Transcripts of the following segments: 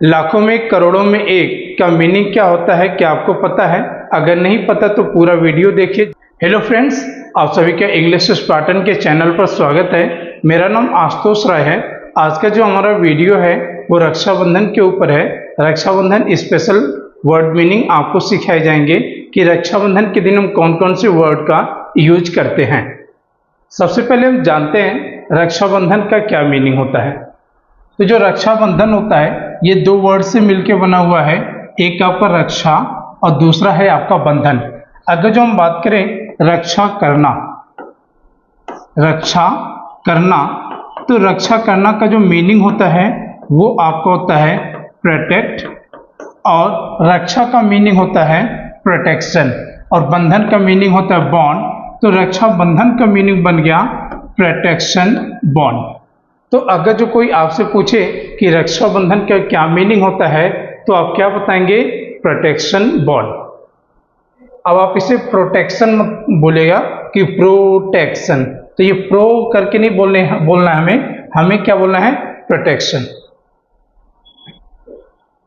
लाखों में करोड़ों में एक का मीनिंग क्या होता है, क्या आपको पता है? अगर नहीं पता तो पूरा वीडियो देखिए। हेलो फ्रेंड्स, आप सभी का इंग्लिश स्पार्टन के चैनल पर स्वागत है। मेरा नाम आशुतोष राय है। आज का जो हमारा वीडियो है वो रक्षाबंधन के ऊपर है। रक्षाबंधन स्पेशल वर्ड मीनिंग आपको सिखाए जाएंगे कि रक्षाबंधन के दिन हम कौन कौन से वर्ड का यूज करते हैं। सबसे पहले हम जानते हैं रक्षाबंधन का क्या मीनिंग होता है। तो जो रक्षाबंधन होता है ये दो वर्ड से मिलकर बना हुआ है। एक आपका रक्षा और दूसरा है आपका बंधन। अगर जो हम बात करें रक्षा करना, रक्षा करना, तो रक्षा करना का जो मीनिंग होता है वो आपका होता है प्रोटेक्ट, और रक्षा का मीनिंग होता है प्रोटेक्शन, और बंधन का मीनिंग होता है बॉन्ड। तो रक्षा बंधन का मीनिंग बन गया प्रोटेक्शन बॉन्ड। तो अगर जो कोई आपसे पूछे कि रक्षाबंधन का क्या मीनिंग होता है तो आप क्या बताएंगे? Protection bond. अब आप इसे प्रोटेक्शन मत बोलेगा कि प्रोटेक्शन, तो ये प्रो करके नहीं बोलना है हमें क्या बोलना है? प्रोटेक्शन।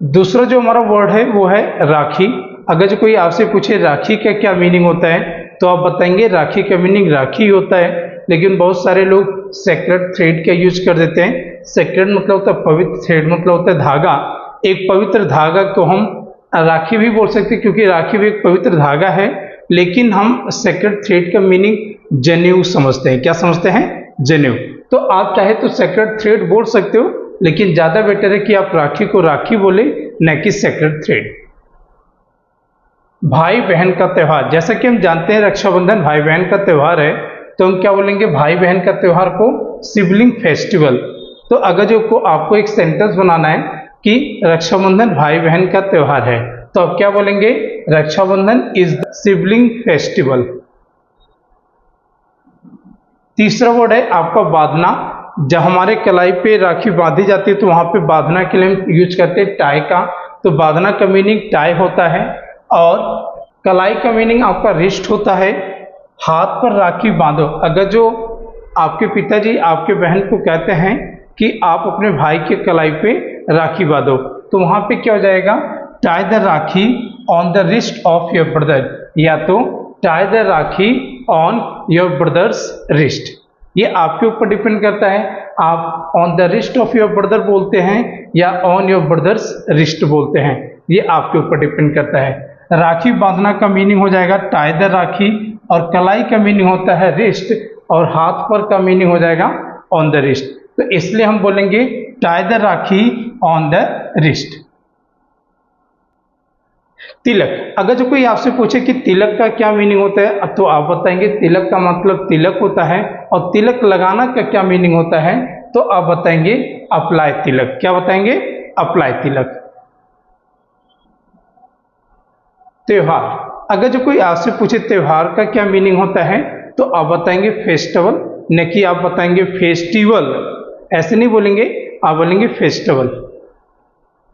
दूसरा जो हमारा वर्ड है वो है राखी। अगर जो कोई आपसे पूछे राखी का क्या मीनिंग होता है तो आप बताएंगे राखी का मीनिंग राखी होता है। लेकिन बहुत सारे लोग सेक्रेड थ्रेड का यूज कर देते हैं। सेक्रेड मतलब होता है पवित्र, थ्रेड मतलब होता है धागा। एक पवित्र धागा को हम राखी भी बोल सकते हैं क्योंकि राखी भी एक पवित्र धागा है, लेकिन हम सेक्रेड थ्रेड का मीनिंग जनेऊ समझते हैं। क्या समझते हैं? जनेऊ। तो आप चाहे तो सेक्रेड थ्रेड बोल सकते हो, लेकिन ज्यादा बेटर है कि आप राखी को राखी बोले, न कि सेक्रेड थ्रेड। भाई बहन का त्यौहार, जैसा कि हम जानते हैं रक्षाबंधन भाई बहन का त्यौहार है, तो हम क्या बोलेंगे? भाई बहन का त्यौहार को सिबलिंग फेस्टिवल। तो अगर जो को आपको एक सेंटेंस बनाना है कि रक्षाबंधन भाई बहन का त्यौहार है, तो आप क्या बोलेंगे? Rakshabandhan is the sibling festival. तीसरा वर्ड है आपका बांधना। जब हमारे कलाई पे राखी बांधी जाती है तो वहां पे बांधना के लिए हम यूज करते हैं टाई का। तो बांधना का मीनिंग टाई होता है, और कलाई का मीनिंग आपका रिस्ट होता है। हाथ पर राखी बांधो। अगर जो आपके पिताजी आपके बहन को कहते हैं कि आप अपने भाई के कलाई पे राखी बांधो, तो वहां पे क्या हो जाएगा? Tie the rakhi on the wrist of your brother, या तो tie the rakhi on your brothers wrist. ये आपके ऊपर डिपेंड करता है, आप on the wrist of your brother बोलते हैं या ऑन योर ब्रदर्स रिस्ट बोलते हैं, ये आपके ऊपर डिपेंड करता है। राखी बांधना का मीनिंग हो जाएगा टाई द राखी, और कलाई का मीनिंग होता है रिस्ट, और हाथ पर का मीनिंग हो जाएगा ऑन द रिस्ट। तो इसलिए हम बोलेंगे tie the rakhi on the wrist. Tilak. अगर जो कोई आपसे पूछे कि तिलक का क्या मीनिंग होता है तो आप बताएंगे तिलक का मतलब तिलक होता है। और तिलक लगाना का क्या मीनिंग होता है तो आप बताएंगे अप्लाई तिलक। क्या बताएंगे? अप्लाई तिलक। त्योहार। अगर जो कोई आपसे पूछे त्योहार का क्या मीनिंग होता है तो आप बताएंगे फेस्टिवल, न कि आप बताएंगे फेस्टिवल। ऐसे नहीं बोलेंगे, आप बोलेंगे फेस्टिवल।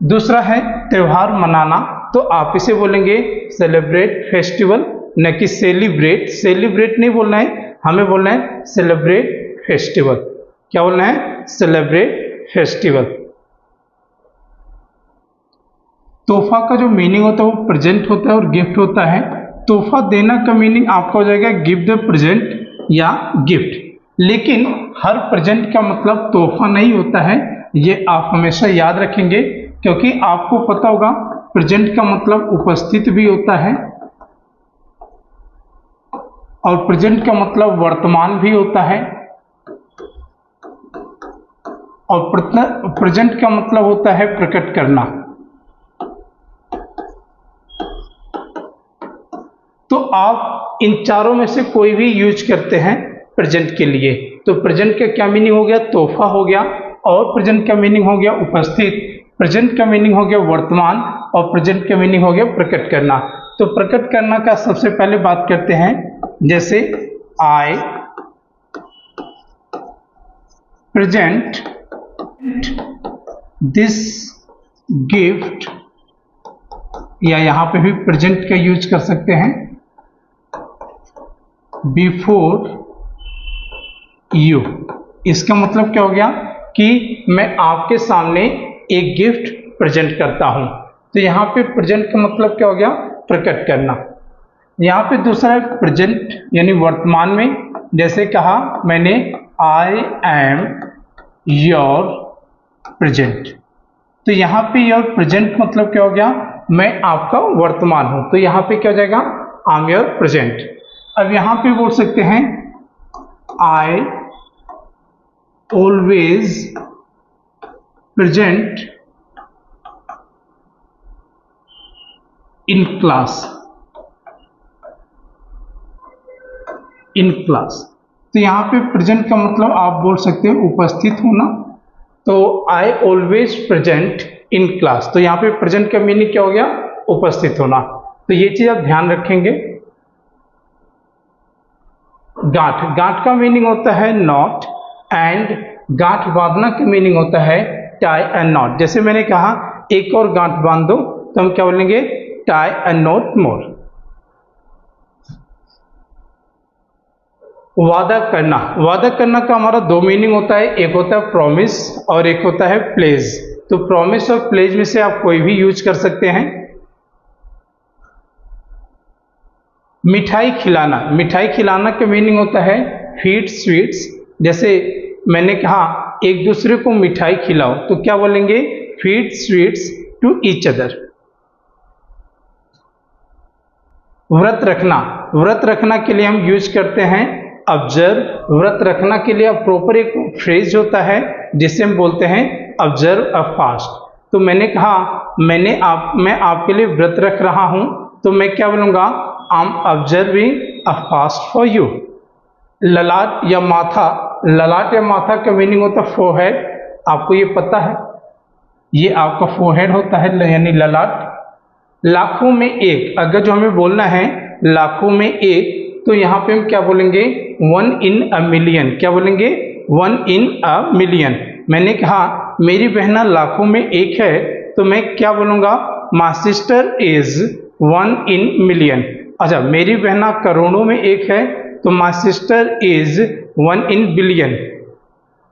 दूसरा है त्योहार मनाना, तो आप इसे बोलेंगे सेलिब्रेट फेस्टिवल, न कि सेलिब्रेट। सेलिब्रेट नहीं बोलना है, हमें बोलना है सेलिब्रेट फेस्टिवल। क्या बोलना है? Celebrate festival. तोहफा का जो मीनिंग होता है वो प्रेजेंट होता है और गिफ्ट होता है। तोहफा देना का मीनिंग आपका हो जाएगा गिव द प्रेजेंट या गिफ्ट, लेकिन हर प्रेजेंट का मतलब तोहफा नहीं होता है, ये आप हमेशा याद रखेंगे, क्योंकि आपको पता होगा प्रेजेंट का मतलब उपस्थित भी होता है, और प्रेजेंट का मतलब वर्तमान भी होता है, और प्रेजेंट का मतलब होता है प्रकट करना। तो आप इन चारों में से कोई भी यूज करते हैं प्रेजेंट के लिए। तो प्रेजेंट का क्या मीनिंग हो गया? तोहफा हो गया, और प्रेजेंट का मीनिंग हो गया उपस्थित, प्रेजेंट का मीनिंग हो गया वर्तमान, और प्रेजेंट का मीनिंग हो गया प्रकट करना। तो प्रकट करना का सबसे पहले बात करते हैं, जैसे आई प्रेजेंट दिस गिफ्ट, या यहां पे भी प्रेजेंट का यूज कर सकते हैं, बिफोर यू। इसका मतलब क्या हो गया कि मैं आपके सामने एक गिफ्ट प्रेजेंट करता हूँ। तो यहाँ पे प्रेजेंट का मतलब क्या हो गया, प्रकट करना। यहाँ पे दूसरा है प्रेजेंट यानी वर्तमान में, जैसे कहा मैंने आई एम योर प्रेजेंट, तो यहाँ पे योर प्रेजेंट मतलब क्या हो गया, मैं आपका वर्तमान हूं, तो यहाँ पे क्या हो जाएगा, आई एम योर प्रेजेंट। अब यहाँ पे बोल सकते हैं I always present in class, in class. तो यहाँ पे प्रेजेंट का मतलब आप बोल सकते हैं उपस्थित होना, तो I always present in class, तो यहाँ पे प्रेजेंट का मीनिंग क्या हो गया, उपस्थित होना। तो ये चीज आप ध्यान रखेंगे। गांठ, गांठ का मीनिंग होता है नॉट, एंड गांठ बांधना का मीनिंग होता है टाई एंड नॉट। जैसे मैंने कहा एक और गांठ बांध दो, तो हम क्या बोलेंगे, टाई एंड नॉट मोर। वादा करना, वादा करना का हमारा दो मीनिंग होता है, एक होता है प्रॉमिस और एक होता है प्लेज। तो प्रॉमिस और प्लेज में से आप कोई भी यूज कर सकते हैं। मिठाई खिलाना, मिठाई खिलाना का मीनिंग होता है फीड स्वीट्स। जैसे मैंने कहा एक दूसरे को मिठाई खिलाओ, तो क्या बोलेंगे, feed sweets to each other. व्रत रखना, व्रत रखना के लिए हम यूज करते हैं ऑब्जर्व। व्रत रखना के लिए प्रॉपर एक फ्रेज होता है जिसे हम बोलते हैं ऑब्जर्व अ फास्ट। तो मैंने कहा मैं आपके लिए व्रत रख रहा हूं, तो मैं क्या बोलूंगा, I am observing a fast for you. ललाट या माथा, ललाट या माथा का मीनिंग होता है फोरहेड, आपको ये पता है, ये आपका फोरहेड होता है यानी ललाट। लाखों में एक, अगर जो हमें बोलना है लाखों में एक, तो यहाँ पे हम क्या बोलेंगे, वन इन अ मिलियन। क्या बोलेंगे, वन इन अ मिलियन। मैंने कहा मेरी बहना लाखों में एक है, तो मैं क्या बोलूँगा, my sister is one in million. अच्छा, मेरी बहना करोड़ों में एक है, तो my sister is one in billion.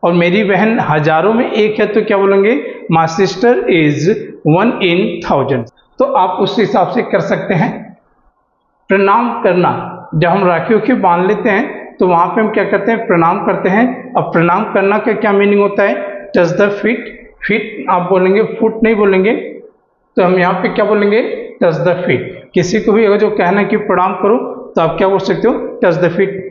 और मेरी बहन हजारों में एक है, तो क्या बोलेंगे, my sister is one in thousand. तो आप उस हिसाब से कर सकते हैं। प्रणाम करना, जब हम राखी उखी बांध लेते हैं तो वहां पे हम क्या करते हैं, प्रणाम करते हैं। अब प्रणाम करना का क्या मीनिंग होता है, टच द फीट। फीट आप बोलेंगे, फुट नहीं बोलेंगे, तो हम यहाँ पे क्या बोलेंगे, टच द फीट। किसी को भी अगर जो कहना है कि प्रणाम करो, तो आप क्या बोल सकते हो, टच द फीट।